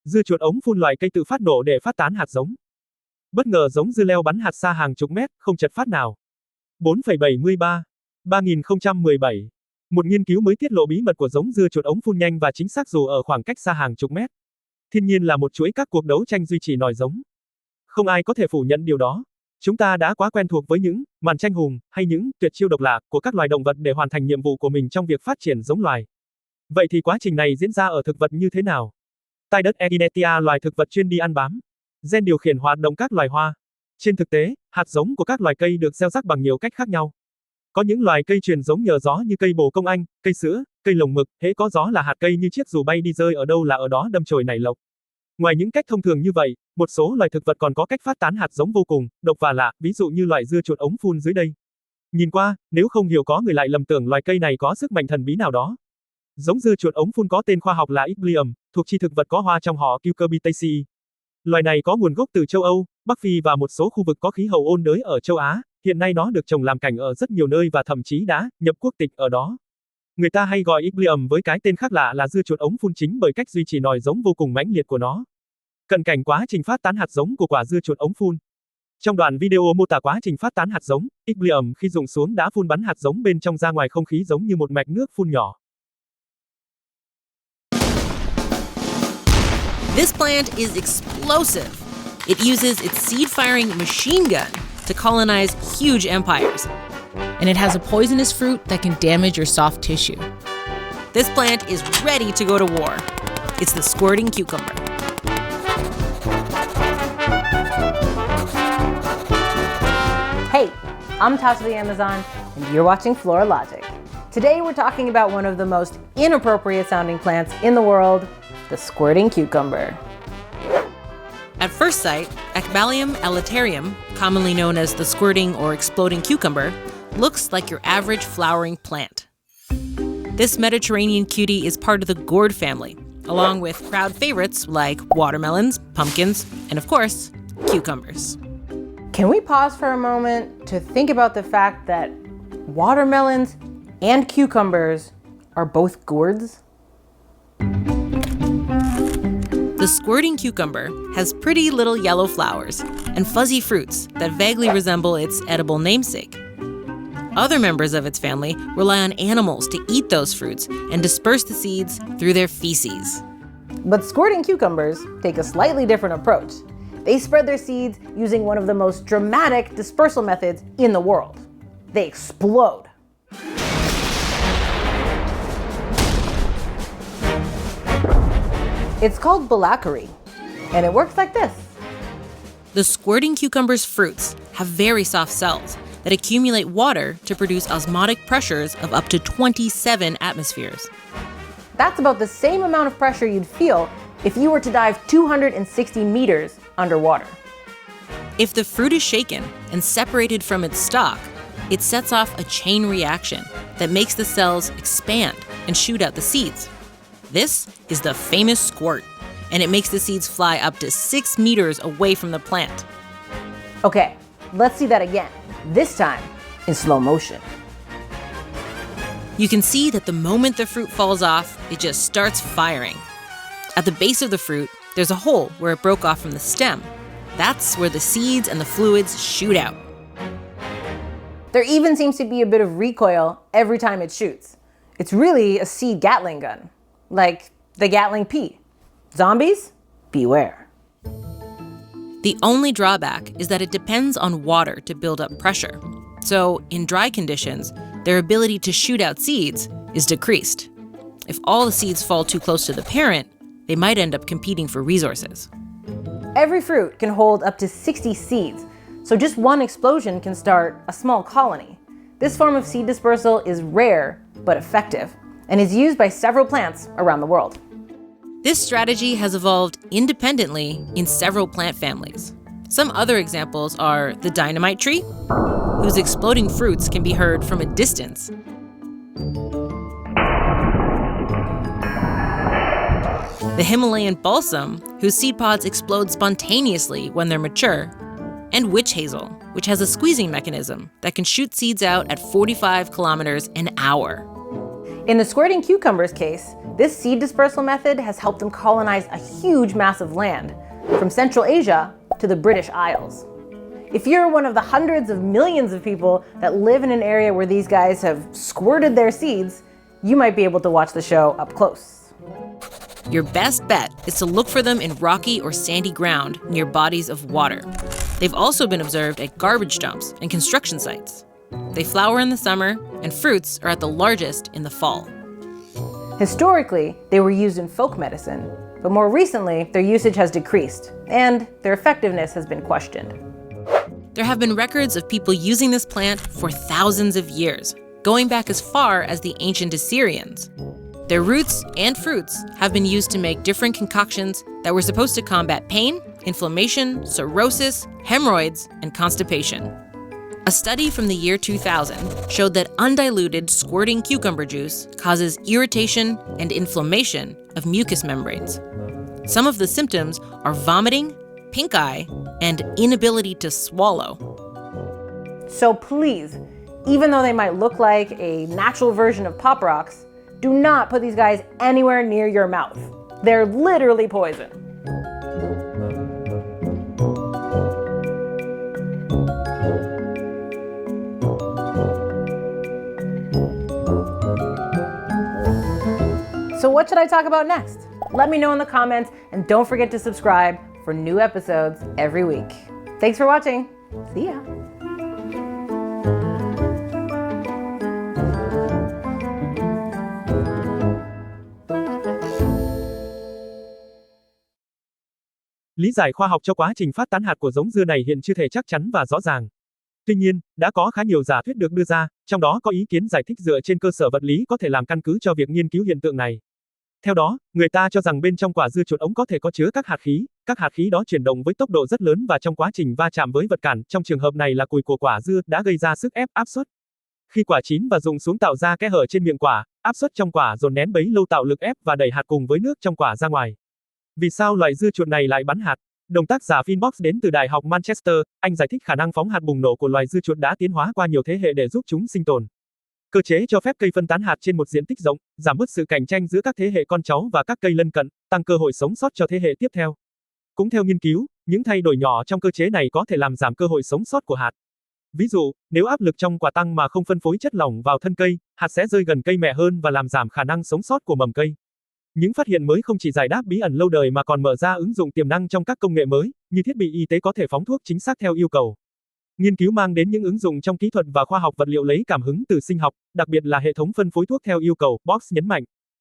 Dưa chuột ống phun loại cây tự phát nổ để phát tán hạt giống. Bất ngờ giống dưa leo bắn hạt xa hàng chục mét, không chật phát nào. 4,73. 3017. Một nghiên cứu mới tiết lộ bí mật của giống dưa chuột ống phun nhanh và chính xác dù ở khoảng cách xa hàng chục mét. Thiên nhiên là một chuỗi các cuộc đấu tranh duy trì nòi giống. Không ai có thể phủ nhận điều đó. Chúng ta đã quá quen thuộc với những màn tranh hùng hay những tuyệt chiêu độc lạ của các loài động vật để hoàn thành nhiệm vụ của mình trong việc phát triển giống loài. Vậy thì quá trình này diễn ra ở thực vật như thế nào? Tại đất Eginetia, loài thực vật chuyên đi ăn bám. Gen điều khiển hoạt động các loài hoa. Trên thực tế, hạt giống của các loài cây được gieo rắc bằng nhiều cách khác nhau. Có những loài cây truyền giống nhờ gió như cây bồ công anh, cây sữa, cây lồng mực, hễ có gió là hạt cây như chiếc dù bay đi rơi ở đâu là ở đó đâm chồi nảy lộc. Ngoài những cách thông thường như vậy, một số loài thực vật còn có cách phát tán hạt giống vô cùng độc và lạ, ví dụ như loại dưa chuột ống phun dưới đây. Nhìn qua, nếu không hiểu có người lại lầm tưởng loài cây này có sức mạnh thần bí nào đó. Giống dưa chuột ống phun có tên khoa học là Iglium, thuộc chi thực vật có hoa trong họ Cucurbitaceae. Loài này có nguồn gốc từ châu Âu, Bắc Phi và một số khu vực có khí hậu ôn đới ở châu Á. Hiện nay nó được trồng làm cảnh ở rất nhiều nơi và thậm chí đã nhập quốc tịch ở đó. Người ta hay gọi Iglium với cái tên khác lạ là dưa chuột ống phun chính bởi cách duy trì nòi giống vô cùng mãnh liệt của nó. Cận cảnh quá trình phát tán hạt giống của quả dưa chuột ống phun. Trong đoạn video mô tả quá trình phát tán hạt giống, Iglium khi rụng xuống đã phun bắn hạt giống bên trong ra ngoài không khí giống như một mạch nước phun nhỏ. This plant is explosive. It uses its seed-firing machine gun to colonize huge empires. And it has a poisonous fruit that can damage your soft tissue. This plant is ready to go to war. It's the squirting cucumber. Hey, I'm Tasha the Amazon, and you're watching Flora Logic. Today we're talking about one of the most inappropriate sounding plants in the world, the squirting cucumber. At first sight, Ecbalium elaterium, commonly known as the squirting or exploding cucumber, looks like your average flowering plant. This Mediterranean cutie is part of the gourd family, along with crowd favorites like watermelons, pumpkins, and of course, cucumbers. Can we pause for a moment to think about the fact that watermelons and cucumbers are both gourds? The squirting cucumber has pretty little yellow flowers and fuzzy fruits that vaguely resemble its edible namesake. Other members of its family rely on animals to eat those fruits and disperse the seeds through their feces. But squirting cucumbers take a slightly different approach. They spread their seeds using one of the most dramatic dispersal methods in the world. They explode. It's called balakari, and it works like this. The squirting cucumber's fruits have very soft cells that accumulate water to produce osmotic pressures of up to 27 atmospheres. That's about the same amount of pressure you'd feel if you were to dive 260 meters underwater. If the fruit is shaken and separated from its stalk, it sets off a chain reaction that makes the cells expand and shoot out the seeds. This is the famous squirt, and it makes the seeds fly up to 6 meters away from the plant. Okay, let's see that again, this time in slow motion. You can see that the moment the fruit falls off, it just starts firing. At the base of the fruit, there's a hole where it broke off from the stem. That's where the seeds and the fluids shoot out. There even seems to be a bit of recoil every time it shoots. It's really a seed Gatling gun, like the Gatling P. Zombies? Beware. The only drawback is that it depends on water to build up pressure. So, in dry conditions, their ability to shoot out seeds is decreased. If all the seeds fall too close to the parent, they might end up competing for resources. Every fruit can hold up to 60 seeds, so just one explosion can start a small colony. This form of seed dispersal is rare but effective, and is used by several plants around the world. This strategy has evolved independently in several plant families. Some other examples are the dynamite tree, whose exploding fruits can be heard from a distance. The Himalayan balsam, whose seed pods explode spontaneously when they're mature, and witch hazel, which has a squeezing mechanism that can shoot seeds out at 45 kilometers an hour. In the squirting cucumber's case, this seed dispersal method has helped them colonize a huge mass of land, from Central Asia to the British Isles. If you're one of the hundreds of millions of people that live in an area where these guys have squirted their seeds, you might be able to watch the show up close. Your best bet is to look for them in rocky or sandy ground near bodies of water. They've also been observed at garbage dumps and construction sites. They flower in the summer, and fruits are at the largest in the fall. Historically, they were used in folk medicine, but more recently, their usage has decreased, and their effectiveness has been questioned. There have been records of people using this plant for thousands of years, going back as far as the ancient Assyrians. Their roots and fruits have been used to make different concoctions that were supposed to combat pain, inflammation, cirrhosis, hemorrhoids, and constipation. A study from the year 2000 showed that undiluted squirting cucumber juice causes irritation and inflammation of mucous membranes. Some of the symptoms are vomiting, pink eye, and inability to swallow. So please, even though they might look like a natural version of Pop Rocks, do not put these guys anywhere near your mouth. They're literally poison. So what should I talk about next? Let me know in the comments, and don't forget to subscribe for new episodes every week. Thanks for watching. See ya. Lý giải khoa học cho quá trình phát tán hạt của giống dưa này hiện chưa thể chắc chắn và rõ ràng. Tuy nhiên, đã có khá nhiều giả thuyết được đưa ra, trong đó có ý kiến giải thích dựa trên cơ sở vật lý có thể làm căn cứ cho việc nghiên cứu hiện tượng này. Theo đó, người ta cho rằng bên trong quả dưa chuột ống có thể có chứa các hạt khí đó chuyển động với tốc độ rất lớn và trong quá trình va chạm với vật cản, trong trường hợp này là cùi của quả dưa, đã gây ra sức ép áp suất. Khi quả chín và rụng xuống tạo ra kẽ hở trên miệng quả, áp suất trong quả dồn nén bấy lâu tạo lực ép và đẩy hạt cùng với nước trong quả ra ngoài. Vì sao loại dưa chuột này lại bắn hạt? Đồng tác giả Finbox đến từ Đại học Manchester, Anh giải thích khả năng phóng hạt bùng nổ của loài dưa chuột đã tiến hóa qua nhiều thế hệ để giúp chúng sinh tồn. Cơ chế cho phép cây phân tán hạt trên một diện tích rộng, giảm bớt sự cạnh tranh giữa các thế hệ con cháu và các cây lân cận, tăng cơ hội sống sót cho thế hệ tiếp theo. Cũng theo nghiên cứu, những thay đổi nhỏ trong cơ chế này có thể làm giảm cơ hội sống sót của hạt. Ví dụ, nếu áp lực trong quả tăng mà không phân phối chất lỏng vào thân cây, hạt sẽ rơi gần cây mẹ hơn và làm giảm khả năng sống sót của mầm cây. Những phát hiện mới không chỉ giải đáp bí ẩn lâu đời mà còn mở ra ứng dụng tiềm năng trong các công nghệ mới, như thiết bị y tế có thể phóng thuốc chính xác theo yêu cầu. Nghiên cứu mang đến những ứng dụng trong kỹ thuật và khoa học vật liệu lấy cảm hứng từ sinh học, đặc biệt là hệ thống phân phối thuốc theo yêu cầu, Box nhấn mạnh.